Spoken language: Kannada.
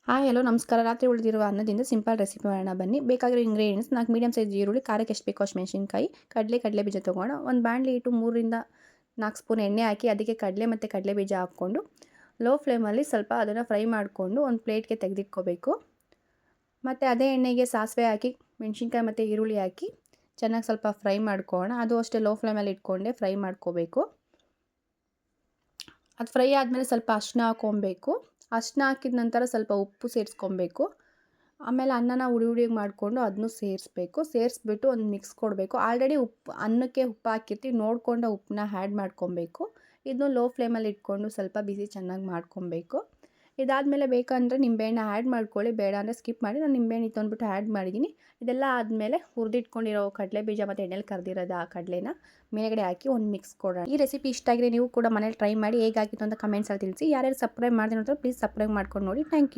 ಹಾಯ್ ಹಲೋ ನಮಸ್ಕಾರ. ರಾತ್ರಿ ಉಳಿದಿರುವ ಅನ್ನದಿಂದ ಸಿಂಪಲ್ ರೆಸಿಪಿ ಮಾಡೋಣ ಬನ್ನಿ. ಬೇಕಾಗಿರೋ ಇಂಗ್ರೀಡಿಯೆಂಟ್ಸ್ 4 ಮೀಡಿಯಮ್ ಸೈಜ್ ಈರುಳ್ಳಿ, ಖಾರಕ್ಕೆ ಎಷ್ಟು ಬೇಕೋ ಅಷ್ಟು ಮೆಣಸಿನಕಾಯಿ, ಕಡಲೆ ಬೀಜ ತೊಗೊಂಡು ಒಂದು ಬಾಣಲಿ ಇಟ್ಟು 3 ರಿಂದ 4 ಸ್ಪೂನ್ ಎಣ್ಣೆ ಹಾಕಿ ಅದಕ್ಕೆ ಕಡಲೆ ಮತ್ತು ಕಡಲೆ ಬೀಜ ಹಾಕ್ಕೊಂಡು ಲೋ ಫ್ಲೇಮಲ್ಲಿ ಸ್ವಲ್ಪ ಅದನ್ನು ಫ್ರೈ ಮಾಡಿಕೊಂಡು ಒಂದು ಪ್ಲೇಟ್ಗೆ ತೆಗೆದಿಟ್ಕೋಬೇಕು. ಮತ್ತು ಅದೇ ಎಣ್ಣೆಗೆ ಸಾಸಿವೆ ಹಾಕಿ ಮೆಣಸಿನ್ಕಾಯಿ ಮತ್ತು ಈರುಳ್ಳಿ ಹಾಕಿ ಚೆನ್ನಾಗಿ ಸ್ವಲ್ಪ ಫ್ರೈ ಮಾಡ್ಕೊಳ್ಳೋಣ. ಅದು ಅಷ್ಟೇ ಲೋ ಫ್ಲೇಮಲ್ಲಿ ಇಟ್ಕೊಂಡೆ ಫ್ರೈ ಮಾಡ್ಕೋಬೇಕು. ಅದು ಫ್ರೈ ಆದಮೇಲೆ ಸ್ವಲ್ಪ ಅರಿಶಿನ ಹಾಕ್ಕೊಬೇಕು. ಅರಿಶಿನ ಹಾಕಿದ ನಂತರ ಸ್ವಲ್ಪ ಉಪ್ಪು ಸೇರಿಸ್ಕೊಬೇಕು. ಆಮೇಲೆ ಅನ್ನನ ಹುಡಿ ಮಾಡಿಕೊಂಡು ಅದನ್ನು ಸೇರಿಸ್ಬಿಟ್ಟು ಒಂದು ಮಿಕ್ಸ್ ಕೊಡಬೇಕು. ಆಲ್ರೆಡಿ ಅನ್ನಕ್ಕೆ ಉಪ್ಪು ಹಾಕಿರ್ತೀವಿ, ನೋಡಿಕೊಂಡು ಉಪ್ಪನ್ನ ಆ್ಯಡ್ ಮಾಡ್ಕೊಬೇಕು. ಇದನ್ನು ಲೋ ಫ್ಲೇಮಲ್ಲಿ ಇಟ್ಕೊಂಡು ಸ್ವಲ್ಪ ಬಿಸಿ ಚೆನ್ನಾಗಿ ಮಾಡ್ಕೊಬೇಕು. ಇದಾದಮೇಲೆ ಬೇಕಂದರೆ ನಿಂಬೆಹಣ್ಣು ಆ್ಯಡ್ ಮಾಡ್ಕೊಳ್ಳಿ, ಬೇಡ ಅಂದರೆ ಸ್ಕಿಪ್ ಮಾಡಿ. ನಾನು ನಿಂಬೆಹಣ್ಣು ಇತ್ತು ಅಂದ್ಬಿಟ್ಟು ಆ್ಯಡ್ ಮಾಡಿದ್ದೀನಿ. ಇದೆಲ್ಲ ಆದಮೇಲೆ ಹುರಿದಿಟ್ಕೊಂಡಿರೋ ಕಡಲೆ ಬೀಜ ಮತ್ತು ಎಣ್ಣೆಲಿ ಕರೆದಿರೋದು ಆ ಕಡಲೆನ ಮೇಲ್ಗಡೆ ಹಾಕಿ ಒಂದು ಮಿಕ್ಸ್ ಕೊಡೋಣ. ಈ ರೆಸಿಪಿ ಇಷ್ಟ ಆಗಿದೆ, ನೀವು ಕೂಡ ಮನೇಲಿ ಟ್ರೈ ಮಾಡಿ. ಹೇಗಾಗಿತ್ತು ಅಂತ ಕಮೆಂಟ್ಸಲ್ಲಿ ತಿಳಿಸಿ. ಯಾರ್ಯಾರು ಸಬ್ಸ್ಕ್ರೈಬ್ ಮಾಡಿದ್ರೆ ಪ್ಲೀಸ್ ಸಬ್ಸ್ಕ್ರೈಬ್ ಮಾಡ್ಕೊಂಡು ನೋಡಿ. Thank you.